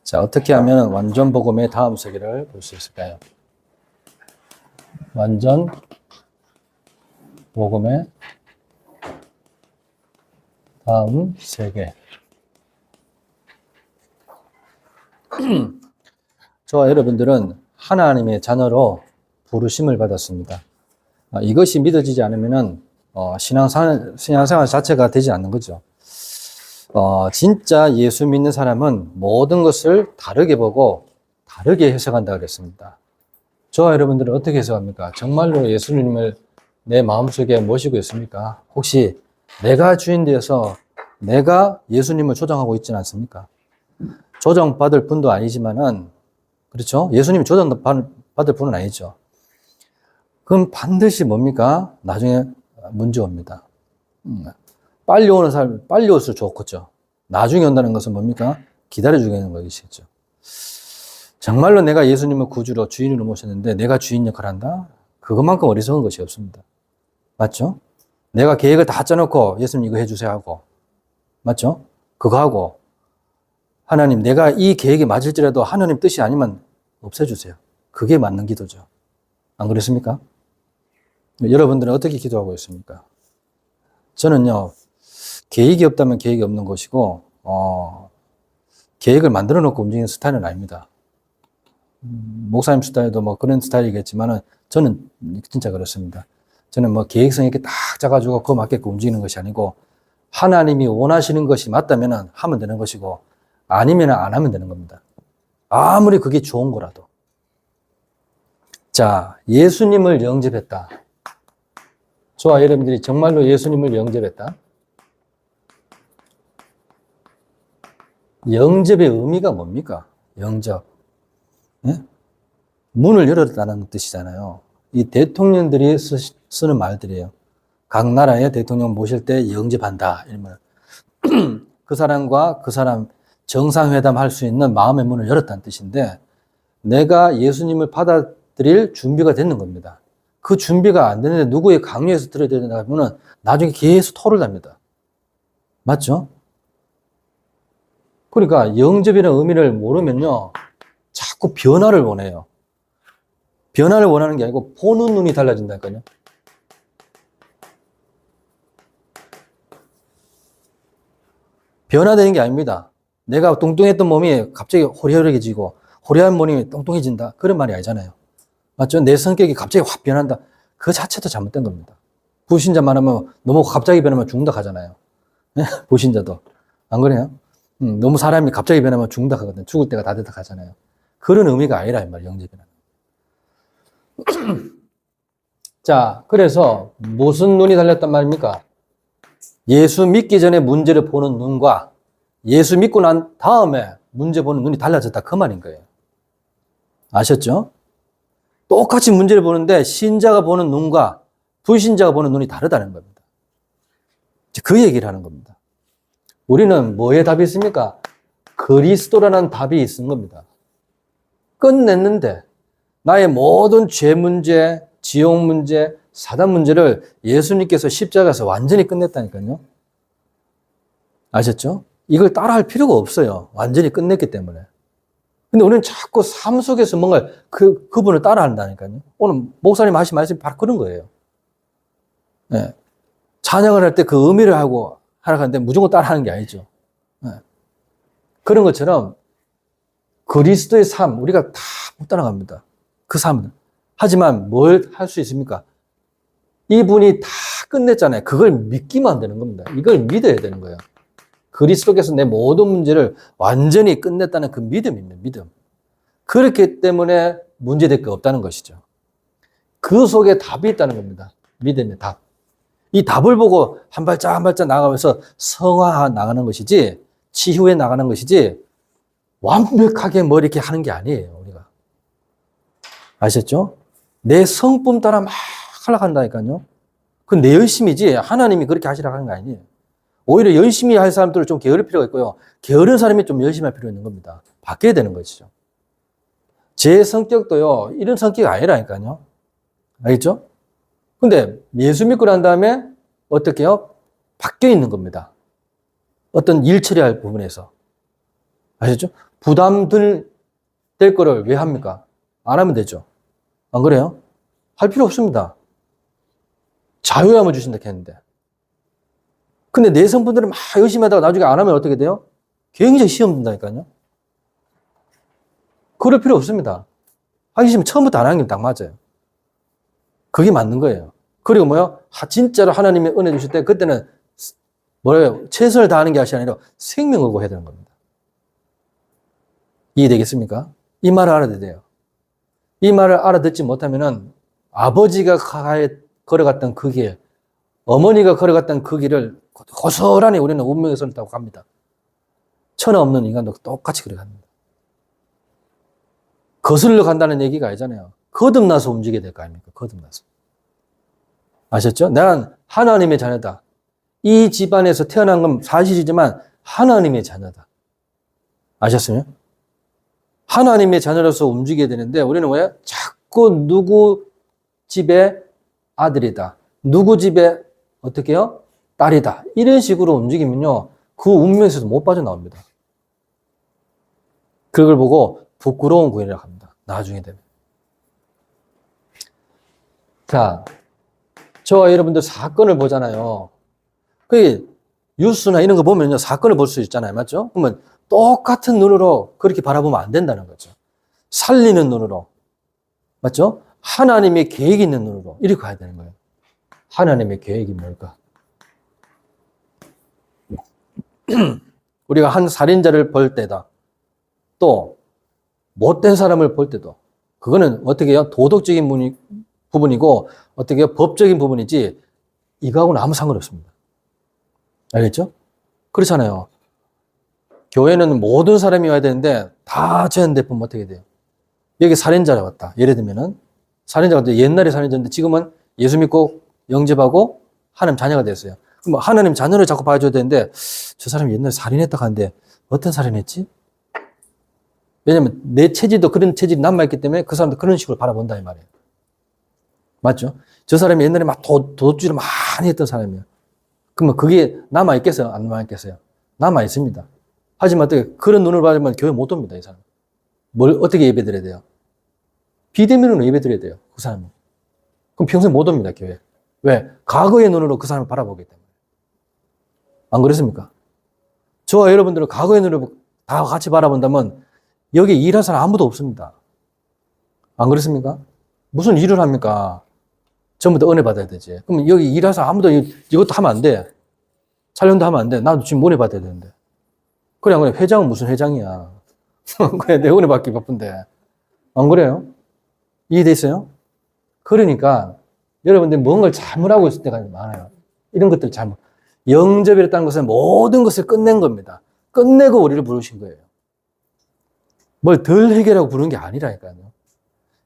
자, 어떻게 하면 완전 복음의 다음 세계를 볼 수 있을까요? 완전 복음의 다음 세계. 저와 여러분들은 하나님의 자녀로 부르심을 받았습니다. 이것이 믿어지지 않으면 신앙생활 자체가 되지 않는 거죠. 진짜 예수 믿는 사람은 모든 것을 다르게 보고 다르게 해석한다 그랬습니다. 저와 여러분들은 어떻게 해석합니까? 정말로 예수님을 내 마음속에 모시고 있습니까? 혹시 내가 주인 되어서 내가 예수님을 조정하고 있지는 않습니까? 조정받을 분도 아니지만은, 그렇죠? 예수님이 조정받을 분은 아니죠. 그럼 반드시 뭡니까? 나중에 문제 옵니다. 빨리 오는 사람, 빨리 올수록 좋겠죠. 나중에 온다는 것은 뭡니까? 기다려주는 것이겠죠. 정말로 내가 예수님을 구주로 주인으로 모셨는데 내가 주인 역할을 한다? 그것만큼 어리석은 것이 없습니다. 맞죠? 내가 계획을 다 짜놓고 예수님 이거 해주세요 하고, 맞죠? 그거 하고, 하나님 내가 이 계획에 맞을지라도 하나님 뜻이 아니면 없애주세요. 그게 맞는 기도죠. 안 그렇습니까? 여러분들은 어떻게 기도하고 있습니까? 저는요, 계획이 없다면 계획이 없는 것이고, 계획을 만들어 놓고 움직이는 스타일은 아닙니다. 목사님 스타일도 뭐 그런 스타일이겠지만은 저는 진짜 그렇습니다. 저는 뭐 계획성 이렇게 딱 짜가지고 그거 맞게끔 움직이는 것이 아니고 하나님이 원하시는 것이 맞다면 하면 되는 것이고 아니면 안 하면 되는 겁니다. 아무리 그게 좋은 거라도. 자, 예수님을 영접했다. 저와 여러분들이 정말로 예수님을 영접했다. 영접의 의미가 뭡니까? 영접. 네? 문을 열었다는 뜻이잖아요. 이 대통령들이 쓰는 말들이에요. 각 나라의 대통령 모실 때 영접한다. 이러면 그 사람과 그 사람 정상회담 할 수 있는 마음의 문을 열었다는 뜻인데 내가 예수님을 받아들일 준비가 됐는 겁니다. 그 준비가 안 되는데 누구의 강요해서 들어야 되나 하면 나중에 계속 토를 납니다. 맞죠? 그러니까 영접이라는 의미를 모르면요. 자꾸 변화를 원해요. 변화를 원하는 게 아니고 보는 눈이 달라진다니까요. 변화되는 게 아닙니다. 내가 뚱뚱했던 몸이 갑자기 호리호리해지고 호리한 몸이 뚱뚱해진다. 그런 말이 아니잖아요. 맞죠? 내 성격이 갑자기 확 변한다. 그 자체도 잘못된 겁니다. 불신자만 하면 너무 갑자기 변하면 죽는다 하잖아요. 불신자도. 안 그래요? 너무 사람이 갑자기 변하면 죽는다 하거든. 죽을 때가 다 됐다 하잖아요. 그런 의미가 아니라 이 말이에요. 영접이라는. 자, 그래서 무슨 눈이 달렸단 말입니까? 예수 믿기 전에 문제를 보는 눈과 예수 믿고 난 다음에 문제 보는 눈이 달라졌다. 그 말인 거예요. 아셨죠? 똑같이 문제를 보는데 신자가 보는 눈과 불신자가 보는 눈이 다르다는 겁니다. 그 얘기를 하는 겁니다. 우리는 뭐에 답이 있습니까? 그리스도라는 답이 있는 겁니다. 끝냈는데 나의 모든 죄 문제, 지옥 문제, 사단 문제를 예수님께서 십자가에서 완전히 끝냈다니까요. 아셨죠? 이걸 따라할 필요가 없어요. 완전히 끝냈기 때문에. 근데 우리는 자꾸 삶 속에서 뭔가 그분을 따라한다니까요. 오늘 목사님 하신 말씀이 바로 그런 거예요. 네. 찬양을 할 때 그 의미를 하고 하라는데 무조건 따라하는 게 아니죠. 네. 그런 것처럼 그리스도의 삶, 우리가 다 못 따라갑니다. 그 삶은. 하지만 뭘 할 수 있습니까? 이분이 다 끝냈잖아요. 그걸 믿기만 되는 겁니다. 이걸 믿어야 되는 거예요. 그리스도께서 내 모든 문제를 완전히 끝냈다는 그 믿음입니다. 믿음. 그렇기 때문에 문제될 게 없다는 것이죠. 그 속에 답이 있다는 겁니다. 믿음의 답. 이 답을 보고 한 발짝 한 발짝 나가면서 성화해 나가는 것이지 치유해 나가는 것이지 완벽하게 뭐 이렇게 하는 게 아니에요. 우리가. 아셨죠? 내 성품 따라 막 하려고 한다니까요. 그건 내 열심이지 하나님이 그렇게 하시라고 하는 거 아니에요. 오히려 열심히 할 사람들을 좀 게으를 필요가 있고요. 게으른 사람이 좀 열심히 할 필요가 있는 겁니다. 바뀌어야 되는 것이죠. 제 성격도요. 이런 성격이 아니라니까요. 알겠죠? 근데 예수 믿고 난 다음에 어떻게 해요? 바뀌어 있는 겁니다. 어떤 일 처리할 부분에서. 아셨죠? 될 거를 왜 합니까? 안 하면 되죠. 안 그래요? 할 필요 없습니다. 자유함을 주신다 했는데. 근데 내성분들은 막 열심히 하다가 나중에 안 하면 어떻게 돼요? 굉장히 시험 든다니까요. 그럴 필요 없습니다. 하기 싫으면 처음부터 안 하는 게 딱 맞아요. 그게 맞는 거예요. 그리고 뭐요? 진짜로 하나님이 은혜 주실 때 그때는 뭐래요? 최선을 다하는 게 아니라 생명을 구해야 되는 겁니다. 이해되겠습니까? 이 말을 알아야 돼요. 이 말을 알아듣지 못하면은 아버지가 걸어갔던 그 길, 어머니가 걸어갔던 그 길을 고스란히 우리는 운명의 선을 타고 갑니다. 천하 없는 인간도 똑같이 걸어갑니다. 거슬러 간다는 얘기가 아니잖아요. 거듭나서 움직여야 될 거 아닙니까? 거듭나서. 아셨죠? 난 하나님의 자녀다. 이 집안에서 태어난 건 사실이지만 하나님의 자녀다. 아셨어요? 하나님의 자녀로서 움직여야 되는데 우리는 왜 자꾸 누구 집의 아들이다. 누구 집의 어떻게 해요? 딸이다. 이런 식으로 움직이면요. 그 운명에서도 못 빠져나옵니다. 그걸 보고 부끄러운 구원이라고 합니다. 나중에 되면. 자, 저와 여러분들 사건을 보잖아요. 그 뉴스나 이런 거 보면요. 사건을 볼 수 있잖아요. 맞죠? 그러면 똑같은 눈으로 그렇게 바라보면 안 된다는 거죠. 살리는 눈으로. 맞죠? 하나님의 계획이 있는 눈으로 이렇게 가야 되는 거예요. 하나님의 계획이 뭘까? 우리가 한 살인자를 볼 때다. 또 못된 사람을 볼 때도 그거는 어떻게 해요? 도덕적인 부분이고 어떻게 해요? 법적인 부분이지 이거하고는 아무 상관없습니다. 알겠죠? 그렇잖아요. 교회는 모든 사람이 와야 되는데 다 죄인데 보면 어떻게 돼요? 여기 살인자가 왔다. 예를 들면은 살인자가 옛날에 살인자인데 지금은 예수 믿고 영접하고 하나님 자녀가 됐어요. 그럼 하나님 자녀를 자꾸 봐줘야 되는데 저 사람이 옛날에 살인했다고 하는데 어떤 살인했지? 왜냐면 내 체질도 그런 체질이 남아있기 때문에 그 사람도 그런 식으로 바라본다 이 말이에요. 맞죠? 저 사람이 옛날에 막 도둑질을 많이 했던 사람이에요. 그러면 그게 남아있겠어요? 안 남아있겠어요? 남아있습니다. 하지만 어떻게 그런 눈을 받으면 교회 못 옵니다, 이 사람. 뭘 어떻게 예배드려야 돼요? 비대면으로 예배드려야 돼요, 그 사람은. 그럼 평생 못 옵니다, 교회. 왜? 과거의 눈으로 그 사람을 바라보기 때문에. 안 그렇습니까? 저와 여러분들은 과거의 눈으로 다 같이 바라본다면 여기 일할 사람 아무도 없습니다. 안 그렇습니까? 무슨 일을 합니까? 전부 다 은혜 받아야 되지. 그럼 여기 일할 사람 아무도 이것도 하면 안 돼. 촬영도 하면 안 돼. 나도 지금 은혜 받아야 되는데. 그래, 안 그래? 회장은 무슨 회장이야. 그래, 내 은혜 받기 바쁜데. 안 그래요? 이해됐어요? 그러니까 여러분들이 뭔가를 잘못하고 있을 때가 많아요. 이런 것들 잘못. 영접이라는 것은 모든 것을 끝낸 겁니다. 끝내고 우리를 부르신 거예요. 뭘 덜 해결하고 부르는 게 아니라니까요.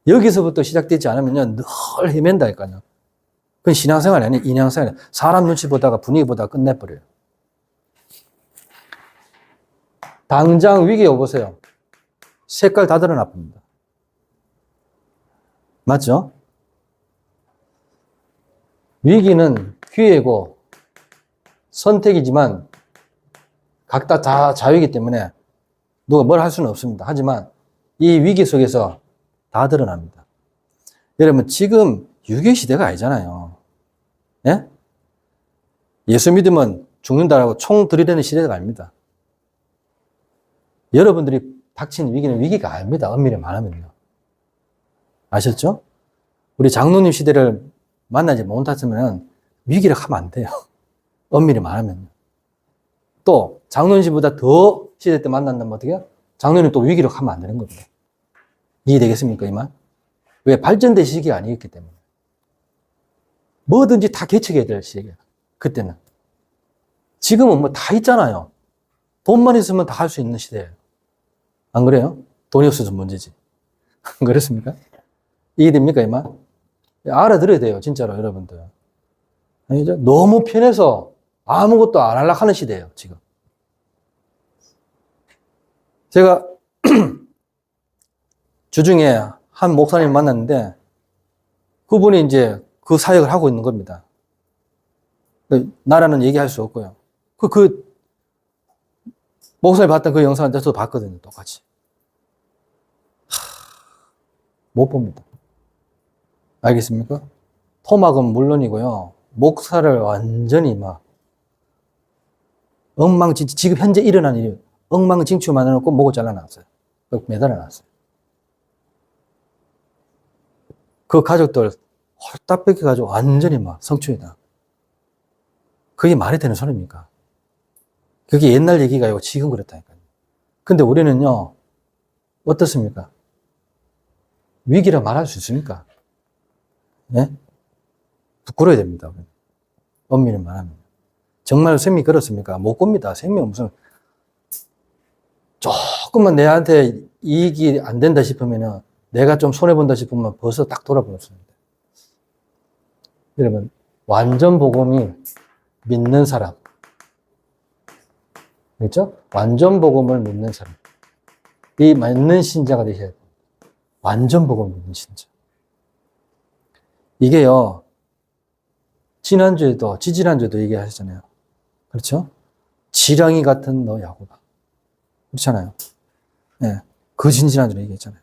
여기서부터 시작되지 않으면요, 늘 헤맨다니까요. 그건 신앙생활이 아니에요. 인양생활이 아니에요. 사람 눈치 보다가 분위기 보다가 끝내버려요. 당장 위기에 오보세요. 색깔 다 드러나 봅니다. 맞죠? 위기는 기회고 선택이지만 각자 다 자유이기 때문에 누가 뭘 할 수는 없습니다. 하지만 이 위기 속에서 다 드러납니다. 여러분 지금 유교 시대가 아니잖아요. 예? 예수 믿으면 죽는다라고 총 들이대는 시대가 아닙니다. 여러분들이 닥친 위기는 위기가 아닙니다. 엄밀히 말하면요. 아셨죠? 우리 장로님 시대를 만나지 못했으면 위기를 하면 안 돼요. 엄밀히 말하면요. 또 장로님 시대보다 더 시대 때 만난다면 어떻게 해요? 장로님 또 위기를 하면 안 되는 겁니다. 이해되겠습니까, 이 말? 왜? 발전된 시기가 아니었기 때문에. 뭐든지 다 개척해야 될 시기예요. 그때는. 지금은 뭐 다 있잖아요. 돈만 있으면 다 할 수 있는 시대예요. 안 그래요? 돈이 없어서 문제지. 안 그렇습니까? 이해됩니까, 이 말? 알아들어야 돼요, 진짜로, 여러분들. 아니죠? 너무 편해서 아무것도 안 하려고 하는 시대예요, 지금. 제가 주중에 한 목사님 만났는데 그분이 이제 그 사역을 하고 있는 겁니다. 나라는 얘기할 수 없고요. 그 목사님 봤던 그 영상을 저도 봤거든요, 똑같이. 못 봅니다. 알겠습니까? 토막은 물론이고요. 목살을 완전히 막 엉망진창, 지금 현재 일어난 일이 엉망진창 만들어놓고 목을 잘라놨어요. 매달아놨어요. 그 가족들 홀딱 뺏겨가지고 완전히 막 성추행이다. 그게 말이 되는 소리입니까? 그게 옛날 얘기가 아니고 지금 그렇다니까요. 근데 우리는요, 어떻습니까? 위기라 말할 수 있습니까? 예? 부끄러워야 됩니다. 엄밀히 말하면. 정말 생명이 그렇습니까? 못 겁니다. 생명 무슨, 조금만 내한테 이익이 안 된다 싶으면은, 내가 좀 손해본다 싶으면 벌써 딱 돌아버렸습니다. 여러분, 완전 복음이 믿는 사람. 그렇죠? 완전 복음을 믿는 사람. 이 믿는 신자가 되셔야 돼요. 완전 복음을 믿는 신자. 이게요, 지지난주에도 얘기하셨잖아요. 그렇죠? 지렁이 같은 너 야곱아. 그렇잖아요. 네, 그 지난주에 얘기했잖아요.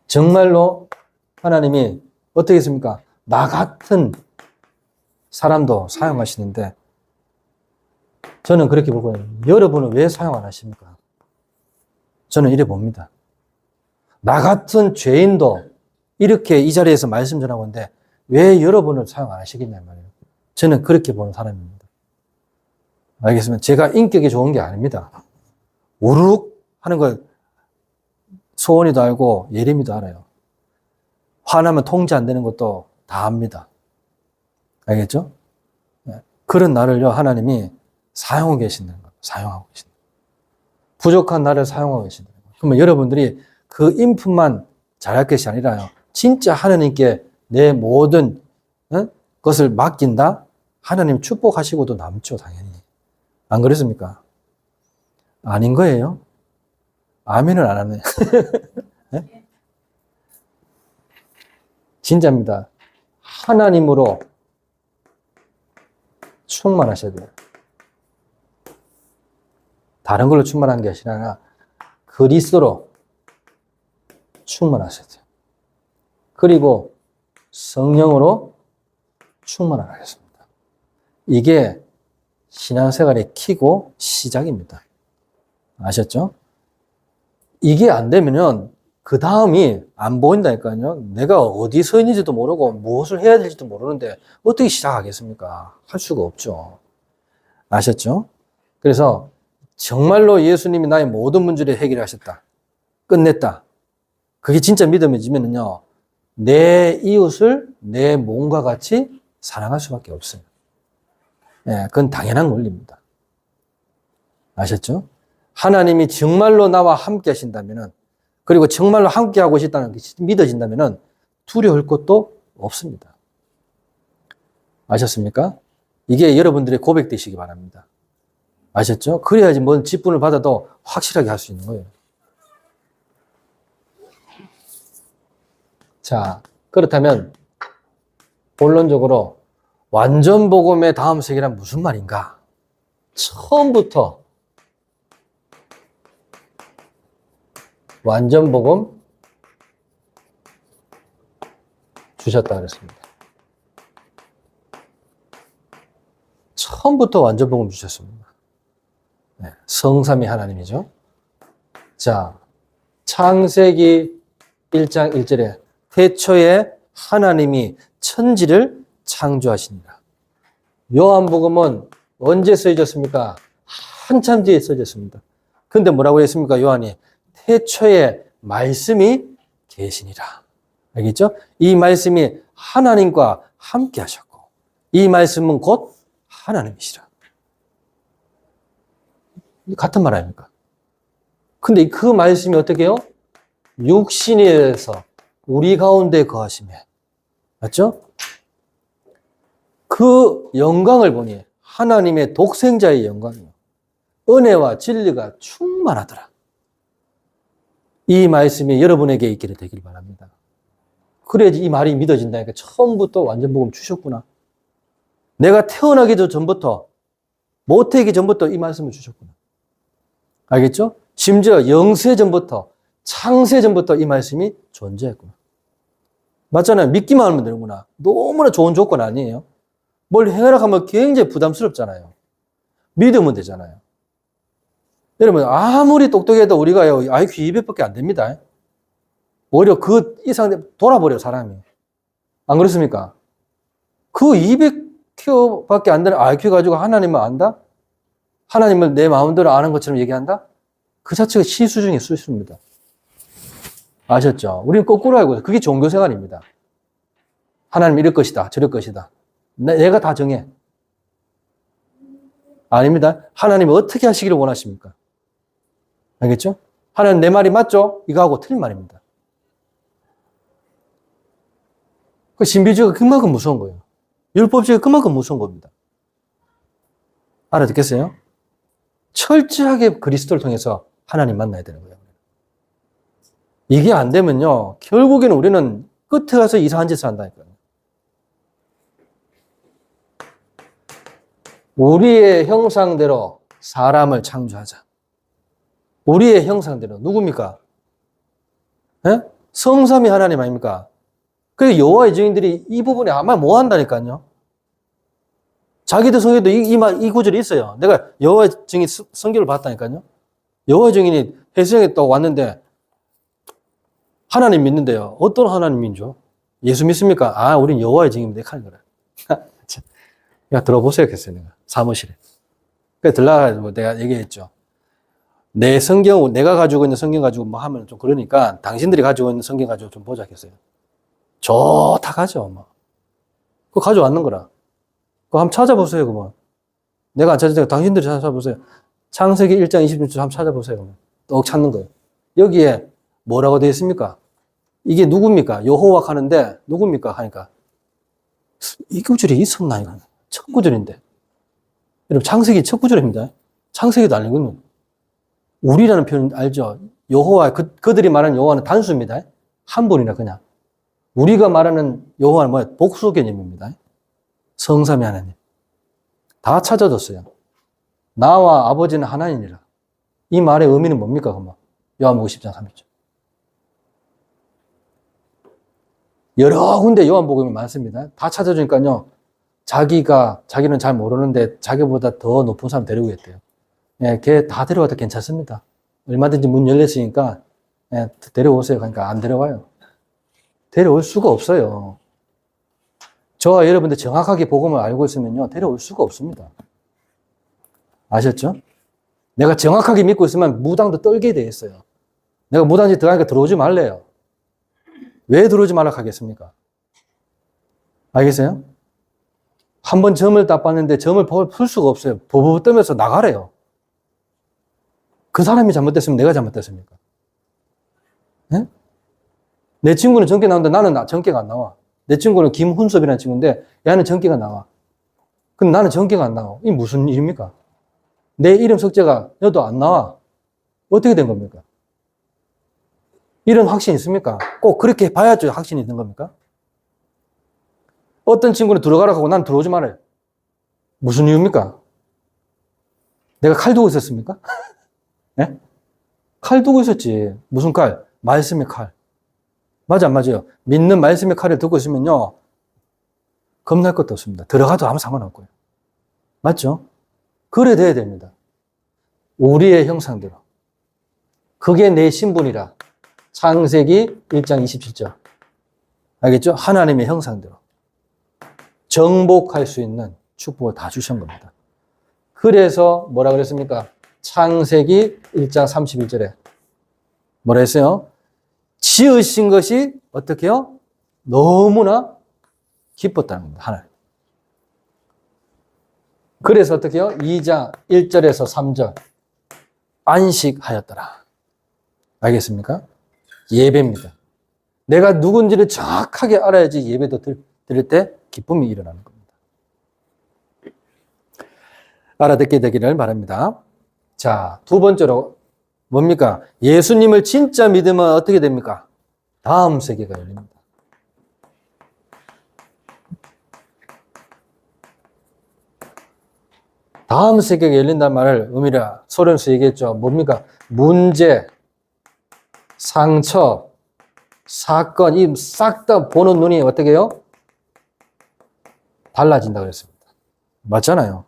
정말로 하나님이 어떻게 했습니까? 나 같은 사람도 사용하시는데, 저는 그렇게 보고요. 여러분은 왜 사용 안 하십니까? 저는 이래 봅니다. 나 같은 죄인도 이렇게 이 자리에서 말씀 전하고 있는데 왜 여러분은 사용 안 하시겠냐 말이에요. 저는 그렇게 보는 사람입니다. 알겠습니다. 제가 인격이 좋은 게 아닙니다. 우르륵 하는 걸 소원이도 알고 예림이도 알아요. 화나면 통제 안 되는 것도 다 압니다. 알겠죠? 그런 나를요, 하나님이 사용하고 계신다는 거예요. 사용하고 계신다. 부족한 나를 사용하고 계신다는 거예요. 그러면 여러분들이 그 인풋만 잘할 것이 아니라요. 진짜 하나님께 내 모든 것을 맡긴다? 하나님 축복하시고도 남죠, 당연히. 안 그렇습니까? 아닌 거예요? 아멘을 안 하네. 네? 진짜입니다. 하나님으로 충만하셔야 돼요. 다른 걸로 충만한 게 아니라 그리스도로 충만하셔야 돼요. 그리고 성령으로 충만하겠습니다. 이게 신앙생활의 키고 시작입니다. 아셨죠? 이게 안 되면은 그 다음이 안 보인다니까요. 내가 어디 서 있는지도 모르고 무엇을 해야 될지도 모르는데 어떻게 시작하겠습니까? 할 수가 없죠. 아셨죠? 그래서 정말로 예수님이 나의 모든 문제를 해결하셨다. 끝냈다. 그게 진짜 믿음이지면요. 내 이웃을 내 몸과 같이 사랑할 수밖에 없어요. 예, 그건 당연한 원리입니다. 아셨죠? 하나님이 정말로 나와 함께 하신다면은, 그리고 정말로 함께 하고 싶다는 게 믿어진다면은 두려울 것도 없습니다. 아셨습니까? 이게 여러분들의 고백되시기 바랍니다. 아셨죠? 그래야지 뭔 직분을 받아도 확실하게 할 수 있는 거예요. 자, 그렇다면 본론적으로 완전 복음의 다음 세계란 무슨 말인가? 처음부터 완전 복음 주셨다 그랬습니다. 처음부터 완전 복음 주셨습니다. 네, 성삼위 하나님이죠. 자, 창세기 1장 1절에 태초에 하나님이 천지를 창조하시니라. 요한복음은 언제 써졌습니까? 한참 뒤에 써졌습니다. 근데 뭐라고 했습니까? 요한이 태초에 말씀이 계시니라. 알겠죠? 이 말씀이 하나님과 함께 하셨고 이 말씀은 곧 하나님이시라. 같은 말 아닙니까? 근데 그 말씀이 어떻게 해요? 육신이 돼서 우리 가운데 거하시며, 맞죠? 그 영광을 보니 하나님의 독생자의 영광이요. 은혜와 진리가 충만하더라. 이 말씀이 여러분에게 있기를 되길 바랍니다. 그래야지 이 말이 믿어진다니까. 처음부터 완전 복음 주셨구나. 내가 태어나기 전부터, 모태이기 전부터 이 말씀을 주셨구나. 알겠죠? 심지어 영세 전부터 창세전부터 이 말씀이 존재했구나. 맞잖아요. 믿기만 하면 되는구나. 너무나 좋은 조건 아니에요? 뭘 행하라 하면 굉장히 부담스럽잖아요. 믿으면 되잖아요. 여러분, 아무리 똑똑해도 우리가 IQ 200밖에 안 됩니다. 오히려 그 이상 돌아버려요, 사람이. 안 그렇습니까? 그 200kg밖에 안 되는 IQ 가지고 하나님을 안다? 하나님을 내 마음대로 아는 것처럼 얘기한다? 그 자체가 시수 중에 수수입니다. 아셨죠? 우리는 거꾸로 알고 있어요. 그게 종교생활입니다. 하나님 이럴 것이다, 저럴 것이다. 내가 다 정해. 아닙니다. 하나님이 어떻게 하시기를 원하십니까? 알겠죠? 하나님 내 말이 맞죠? 이거하고 틀린 말입니다. 그 신비주의가 그만큼 무서운 거예요. 율법주의가 그만큼 무서운 겁니다. 알아듣겠어요? 철저하게 그리스도를 통해서 하나님 만나야 되는 거예요. 이게 안 되면요, 결국에는 우리는 끝에 가서 이상한 짓을 한다니까요. 우리의 형상대로 사람을 창조하자. 우리의 형상대로. 누굽니까? 예? 성삼위 하나님 아닙니까? 그래서 여호와의 증인들이 이 부분에 아마 뭐 한다니까요. 자기들 성경에도 이 구절이 있어요. 내가 여호와의 증인 성경을 봤다니까요. 여호와의 증인이 해수영에 또 왔는데 하나님 믿는데요. 어떤 하나님인 줄? 예수 믿습니까? 아, 우린 여호와의 증인입니다. 하는 거라. 야, 들어보세요. 했어요. 내가 사무실에. 그래서 들어가가지고 내가 얘기했죠. 내 성경, 내가 가지고 있는 성경 가지고 뭐 하면 좀 그러니까 당신들이 가지고 있는 성경 가지고 좀 보자 했어요. 좋다 가죠. 뭐. 그거 가져왔는 거라. 그거 한번 찾아보세요. 그러면. 내가 안 찾으니까 당신들이 찾아보세요. 창세기 1장 26절 한번 찾아보세요. 그러면. 떡 찾는 거예요. 여기에 뭐라고 되어 있습니까? 이게 누굽니까? 여호와 하는데 누굽니까? 하니까 이 구절이 있었나 이거? 첫 구절인데. 여러분 창세기 첫 구절입니다. 창세기도 아니거든요. 우리라는 표현 알죠? 여호와 그들이 말하는 여호와는 단수입니다. 한 분이나 그냥. 우리가 말하는 여호와는 뭐야? 복수 개념입니다. 성삼위 하나님. 다 찾아졌어요. 나와 아버지는 하나님이라. 이 말의 의미는 뭡니까? 그러면 요한복음 10장 30절. 여러 군데 요한복음이 많습니다. 다 찾아주니까요. 자기는 잘 모르는데 자기보다 더 높은 사람 데리고 있대요. 예, 걔 다 데려와도 괜찮습니다. 얼마든지 문 열렸으니까 예, 데려오세요. 그러니까 안 데려와요. 데려올 수가 없어요. 저와 여러분들 정확하게 복음을 알고 있으면요. 데려올 수가 없습니다. 아셨죠? 내가 정확하게 믿고 있으면 무당도 떨게 돼 있어요. 내가 무당집 들어가니까 들어오지 말래요. 왜 들어오지 말라 하겠습니까? 알겠어요? 한번 점을 딱 봤는데 점을 풀 수가 없어요. 버버 뜨면서 나가래요. 그 사람이 잘못됐으면 내가 잘못됐습니까? 네? 내 친구는 전기 나오는데 나는 전기가 안 나와. 내 친구는 김훈섭이라는 친구인데 얘는 전기가 나와. 근데 나는 전기가 안 나와. 이게 무슨 일입니까? 내 이름 석자가 너도 안 나와. 어떻게 된 겁니까? 이런 확신이 있습니까? 꼭 그렇게 봐야죠. 확신이 있는 겁니까? 어떤 친구는 들어가라고 하고 난 들어오지 말아요. 무슨 이유입니까? 내가 칼 두고 있었습니까? 네? 칼 두고 있었지. 무슨 칼? 말씀의 칼. 맞아, 안 맞아요? 믿는 말씀의 칼을 듣고 있으면요. 겁날 것도 없습니다. 들어가도 아무 상관없고요. 맞죠? 그래 돼야 됩니다. 우리의 형상대로. 그게 내 신분이라. 창세기 1장 27절. 알겠죠? 하나님의 형상대로. 정복할 수 있는 축복을 다 주신 겁니다. 그래서 뭐라 그랬습니까? 창세기 1장 31절에 뭐라 했어요? 지으신 것이 어떻게 해요? 너무나 기뻤다는 겁니다. 하나님. 그래서 어떻게 해요? 2장 1절에서 3절 안식하였더라. 알겠습니까? 예배입니다. 내가 누군지를 정확하게 알아야지 예배도 드릴 때 기쁨이 일어나는 겁니다. 알아듣게 되기를 바랍니다. 자, 두 번째로 뭡니까? 예수님을 진짜 믿으면 어떻게 됩니까? 다음 세계가 열립니다. 다음 세계가 열린다는 말을 의미라 소련스 얘기했죠. 뭡니까? 문제, 상처, 사건, 이 싹 다 보는 눈이 어떻게 해요? 달라진다고 그랬습니다. 맞잖아요.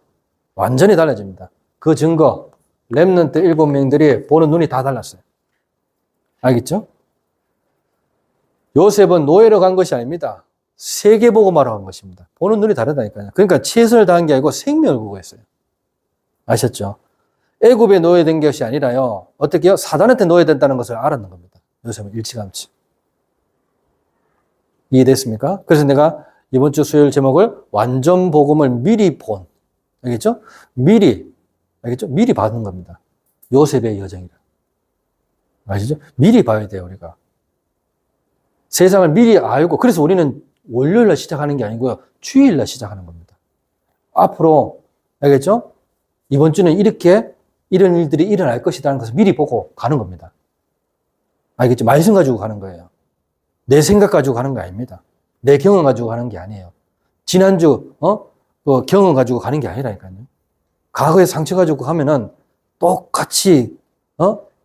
완전히 달라집니다. 그 증거, 렘넌트 7명들이 보는 눈이 다 달랐어요. 알겠죠? 요셉은 노예로 간 것이 아닙니다. 세계복음하러 간 것입니다. 보는 눈이 다르다니까요. 그러니까 최선을 다한 게 아니고 생명을 구했어요. 아셨죠? 애굽에 노예된 것이 아니라요. 어떻게 해요? 사단한테 노예된다는 것을 알았는 겁니다. 요셉은 일찌감치. 이해됐습니까? 그래서 내가 이번 주 수요일 제목을 완전 복음을 미리 본. 알겠죠? 알겠죠? 미리 받는 겁니다. 요셉의 여정이라. 아시죠? 미리 봐야 돼요, 우리가. 세상을 미리 알고, 그래서 우리는 월요일날 시작하는 게 아니고요. 주일날 시작하는 겁니다. 앞으로, 알겠죠? 이번 주는 이런 일들이 일어날 것이라는 것을 미리 보고 가는 겁니다. 알겠죠? 말씀 가지고 가는 거예요. 내 생각 가지고 가는 거 아닙니다. 내 경험 가지고 가는 게 아니에요. 지난주, 그 경험 가지고 가는 게 아니라니까요. 과거의 상처 가지고 가면은 똑같이,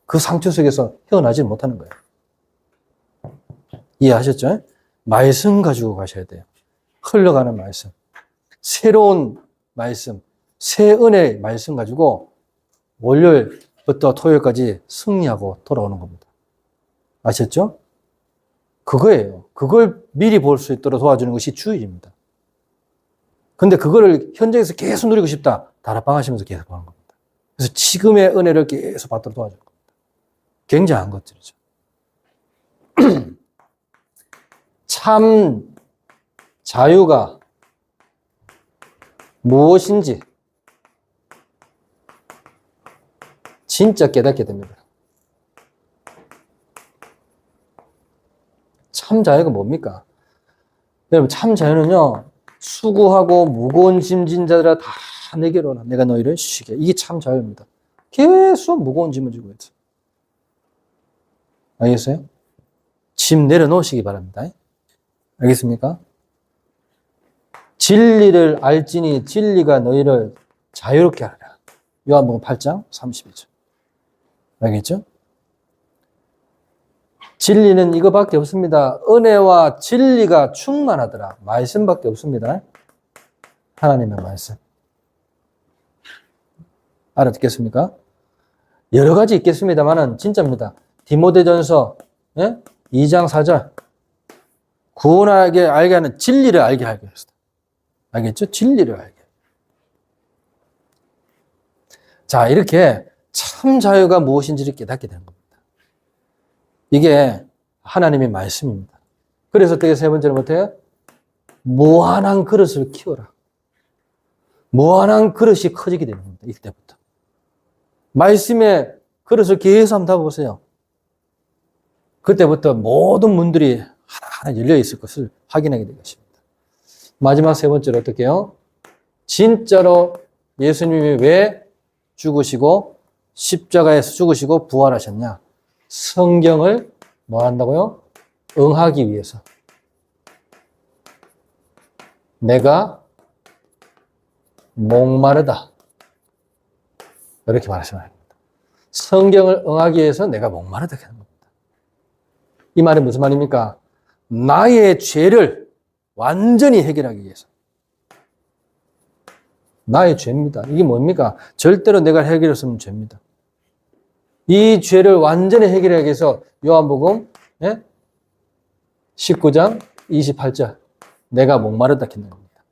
그 상처 속에서 헤어나지 못하는 거예요. 이해하셨죠? 말씀 가지고 가셔야 돼요. 흘러가는 말씀. 새로운 말씀. 새 은혜의 말씀 가지고 월요일부터 토요일까지 승리하고 돌아오는 겁니다. 아셨죠? 그거예요. 그걸 미리 볼 수 있도록 도와주는 것이 주일입니다. 근데 그거를 현장에서 계속 누리고 싶다. 다락방 하시면서 계속 보는 겁니다. 그래서 지금의 은혜를 계속 받도록 도와주는 겁니다. 굉장한 것들이죠. 참 자유가 무엇인지 진짜 깨닫게 됩니다. 참 자유가 뭡니까? 여러분, 참 자유는요, 수고하고 무거운 짐 진 자들아 다 내게로 오라. 내가 너희를 쉬게. 이게 참 자유입니다. 계속 무거운 짐을 지고 있어요. 알겠어요? 짐 내려놓으시기 바랍니다. 알겠습니까? 진리를 알지니 진리가 너희를 자유롭게 하리라. 요한복음 8장 32절. 알겠죠? 진리는 이거밖에 없습니다. 은혜와 진리가 충만하더라. 말씀밖에 없습니다. 하나님의 말씀. 알아듣겠습니까? 여러 가지 있겠습니다만은 진짜입니다. 디모데전서 2장 4절. 구원하게 알게 하는 진리를 알게 하게 했어요. 알겠죠? 진리를 알게. 자, 이렇게 참 자유가 무엇인지를 깨닫게 되는 겁니다. 이게 하나님의 말씀입니다. 그래서 어떻게 세 번째로 못해요? 무한한 그릇을 키워라. 무한한 그릇이 커지게 되는 겁니다. 이때부터. 말씀의 그릇을 계속 한번 담아보세요. 그때부터 모든 문들이 하나하나 열려 있을 것을 확인하게 될 것입니다. 마지막 세 번째로 어떻게 해요? 진짜로 예수님이 왜 죽으시고 십자가에서 죽으시고 부활하셨냐? 성경을 뭐 한다고요? 응하기 위해서. 내가 목마르다. 이렇게 말씀을 합니다. 성경을 응하기 위해서 내가 목마르다 하는 겁니다. 이 말이 무슨 말입니까? 나의 죄를 완전히 해결하기 위해서. 나의 죄입니다. 이게 뭡니까? 절대로 내가 해결할 수 없는 죄입니다. 이 죄를 완전히 해결하기 위해서 요한복음 19장 28절 내가 목마르다 했는 겁니다.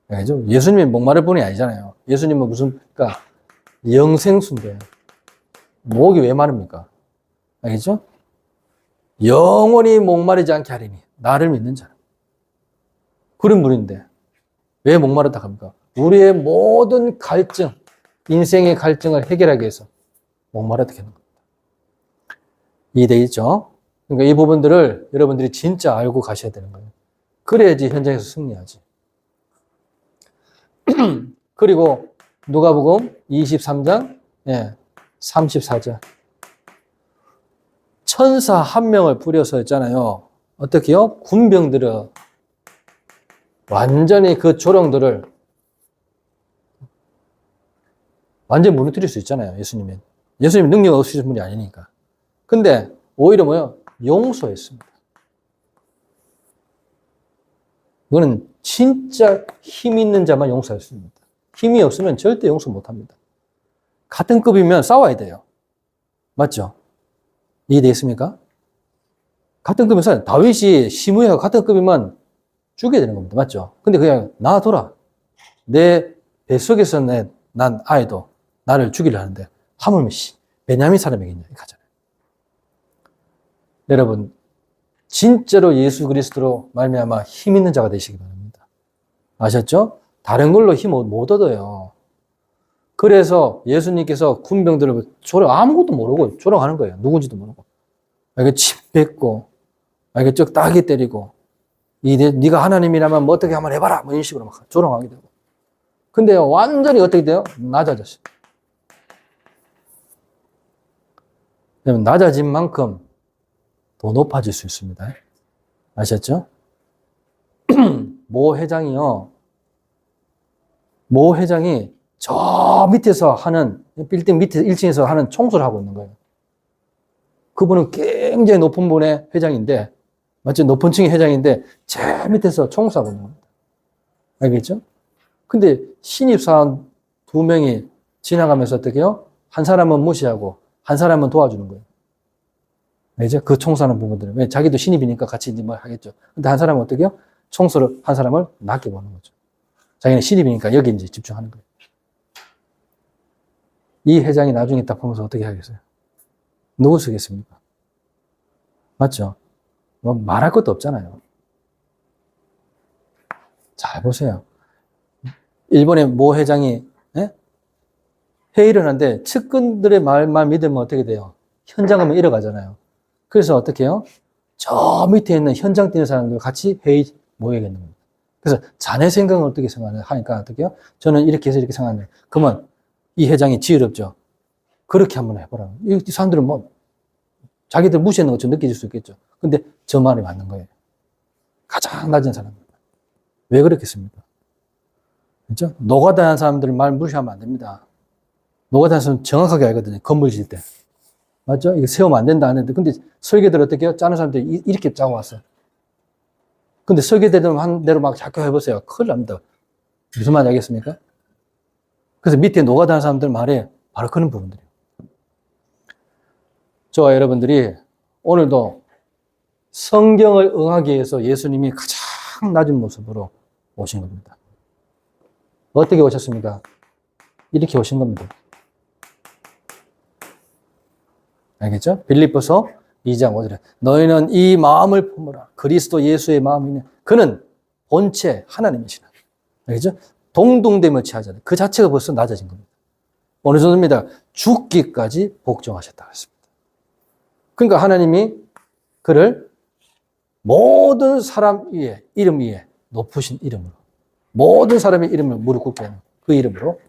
알죠? 예수님이 목마를 분이 아니잖아요. 예수님은 무슨 그러니까 영생수인데 목이 왜 마릅니까? 알겠죠? 영원히 목마르지 않게 하리니 나를 믿는 자는 그런 분인데 왜 목마르다 합니까? 우리의 모든 갈증, 인생의 갈증을 해결하기 위해서 목마르다 하는 겁니다. 이해되겠죠? 그러니까 이 부분들을 여러분들이 진짜 알고 가셔야 되는 거예요. 그래야지 현장에서 승리하지. 그리고 누가복음 23장 34절 천사 한 명을 뿌려서 했잖아요. 어떻게요? 군병들을 완전히 그 조롱들을 완전히 무너뜨릴 수 있잖아요. 예수님 능력 없으신 분이 아니니까. 근데 오히려 뭐요? 용서했습니다. 이거는 진짜 힘 있는 자만 용서할 수 있습니다. 힘이 없으면 절대 용서 못합니다. 같은 급이면 싸워야 돼요. 맞죠? 이해되겠습니까? 같은 급이면 다윗이 시므야가 같은 급이면 죽여야 되는 겁니다. 맞죠? 근데 그냥 놔둬라. 내 뱃속에서 난 아이도 나를 죽이려 하는데 하물며 베냐민 사람에게냐 가잖아요. 여러분 진짜로 예수 그리스도로 말미암아 힘 있는 자가 되시기 바랍니다. 아셨죠? 다른 걸로 힘 못 얻어요. 그래서 예수님께서 군병들을 아무것도 모르고 조롱하는 거예요. 누군지도 모르고. 이게 침 뱉고, 이게 쭉 따기 때리고, 네가 하나님이라면 뭐 어떻게 한번 해봐라. 뭐 이런 식으로 막 조롱하게 되고. 근데 완전히 어떻게 돼요? 낮아졌어요. 낮아진 만큼 더 높아질 수 있습니다. 아셨죠? 모 회장이 저 밑에서 하는, 빌딩 밑에 1층에서 하는 청소를 하고 있는 거예요. 그분은 굉장히 높은 분의 회장인데, 맞죠? 높은 층의 회장인데, 제 밑에서 청소하고 있는 겁니다. 알겠죠? 근데 신입사원 2명이 지나가면서 어떻게 해요? 한 사람은 무시하고, 한 사람은 도와주는 거예요. 알죠? 그 청소하는 부분들은. 왜? 자기도 신입이니까 같이 뭐 하겠죠. 근데 한 사람은 어떻게 해요? 청소를 한 사람을 낮게 보는 거죠. 자기는 신입이니까 여기 이제 집중하는 거예요. 이 회장이 나중에 딱 보면서 어떻게 하겠어요? 누구 쓰겠습니까? 맞죠? 뭐 말할 것도 없잖아요. 잘 보세요. 일본의 모 회장이 회의를 하는데 측근들의 말만 믿으면 어떻게 돼요? 현장 가면 잃어가잖아요. 그래서 어떻게 해요? 저 밑에 있는 현장 뛰는 사람들 같이 회의 모여야겠는 겁니다. 그래서 자네 생각은 어떻게 생각하니까 어떻게 해요? 저는 이렇게 해서 이렇게 생각하는데 그러면 이 회장이 지혜롭죠. 그렇게 한번 해보라. 이 사람들은 뭐 자기들 무시하는 것처럼 느껴질 수 있겠죠. 근데 저 말이 맞는 거예요. 가장 낮은 사람입니다. 왜 그렇겠습니까? 그렇죠? 노가다한 사람들 말 무시하면 안 됩니다. 노가다한 사람은 정확하게 알거든요. 건물 질 때. 맞죠? 이거 세우면 안 된다 하는데 근데 설계대로 어떻게 해요? 짜는 사람들이 이렇게 짜고 왔어. 근데 설계대로 한 대로 막 자꾸 해보세요. 큰일 납니다. 무슨 말인지 알겠습니까? 그래서 밑에 노가다한 사람들 말에 바로 그런 부분들이에요. 저와 여러분들이 오늘도 성경을 응하기 위해서 예수님이 가장 낮은 모습으로 오신 겁니다. 어떻게 오셨습니까? 이렇게 오신 겁니다. 알겠죠? 빌립보서 2장 5절에 너희는 이 마음을 품으라. 그리스도 예수의 마음이네. 그는 본체 하나님이시라. 알겠죠? 동등됨을 취하잖아요. 그 자체가 벌써 낮아진 겁니다. 어느 정도입니다. 죽기까지 복종하셨다고 했습니다. 그러니까 하나님이 그를 모든 사람 위에, 이름 위에 높으신 이름으로 모든 사람의 이름을 무릎 꿇게 하는 그 이름으로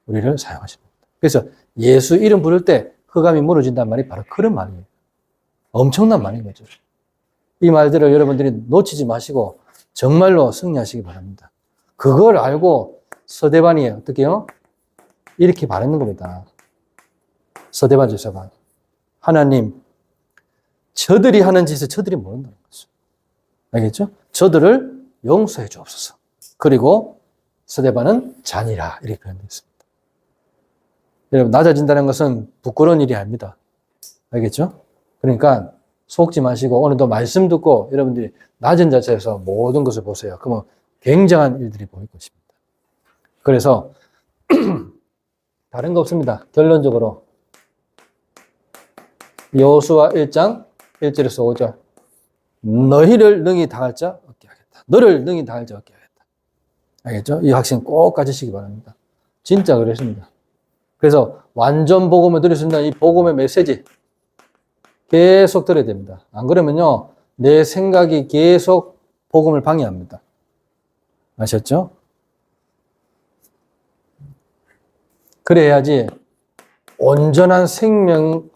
우리를 사용하십니다. 그래서 예수 이름 부를 때 흑암이 무너진다는 말이 바로 그런 말이에요. 엄청난 말인 거죠. 이 말들을 여러분들이 놓치지 마시고 정말로 승리하시기 바랍니다. 그걸 알고 서대반이 어떻게 해요? 이렇게 말하는 겁니다. 서대반 제사가 하나님 저들이 하는 짓을 저들이 모른다는 거죠. 알겠죠? 저들을 용서해 주옵소서. 그리고 서대반은 잔이라 이렇게 표현되어 있습니다. 여러분 낮아진다는 것은 부끄러운 일이 아닙니다. 알겠죠? 그러니까 속지 마시고 오늘도 말씀 듣고 여러분들이 낮은 자세에서 모든 것을 보세요. 그러면 굉장한 일들이 보일 것입니다. 그래서 다른 거 없습니다. 결론적으로 여호수아 1장 1절에서 5절 너희를 능히 당할 자 얻게 하겠다. 너를 능히 당할 자 얻게 하겠다. 알겠죠? 이 확신 꼭 가지시기 바랍니다. 진짜 그랬습니다. 그래서 완전 복음을 들을 수 있는 이 복음의 메시지 계속 들어야 됩니다. 안 그러면요 내 생각이 계속 복음을 방해합니다. 아셨죠? 그래야지 온전한 생명이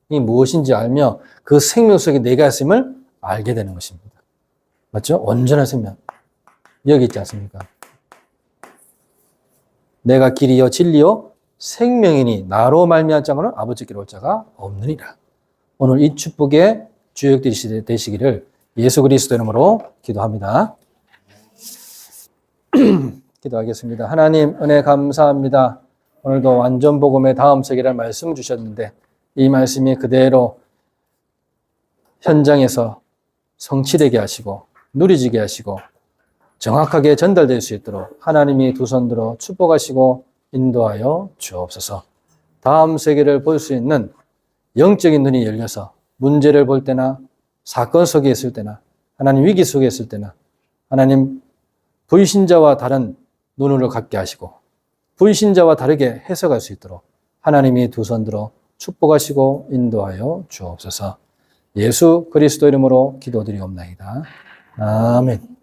무엇인지 알며 그 생명 속에 내가 있음을 알게 되는 것입니다. 맞죠? 온전한 생명. 여기 있지 않습니까? 내가 길이요 진리요 생명이니 나로 말미암지 않고는 아버지께로 올 자가 없느니라. 오늘 이 축복의 주역들이 되시기를 예수 그리스도 이름으로 기도합니다. 기도하겠습니다. 하나님 은혜 감사합니다. 오늘도 완전복음의 다음 세계라는 말씀을 주셨는데 이 말씀이 그대로 현장에서 성취되게 하시고 누리지게 하시고 정확하게 전달될 수 있도록 하나님이 두 손 들어 축복하시고 인도하여 주옵소서. 다음 세계를 볼 수 있는 영적인 눈이 열려서 문제를 볼 때나 사건 속에 있을 때나 하나님 위기 속에 있을 때나 하나님 불신자와 다른 눈을 갖게 하시고 불신자와 다르게 해석할 수 있도록 하나님이 두 손 들어 축복하시고 인도하여 주옵소서. 예수 그리스도 이름으로 기도드리옵나이다. 아멘.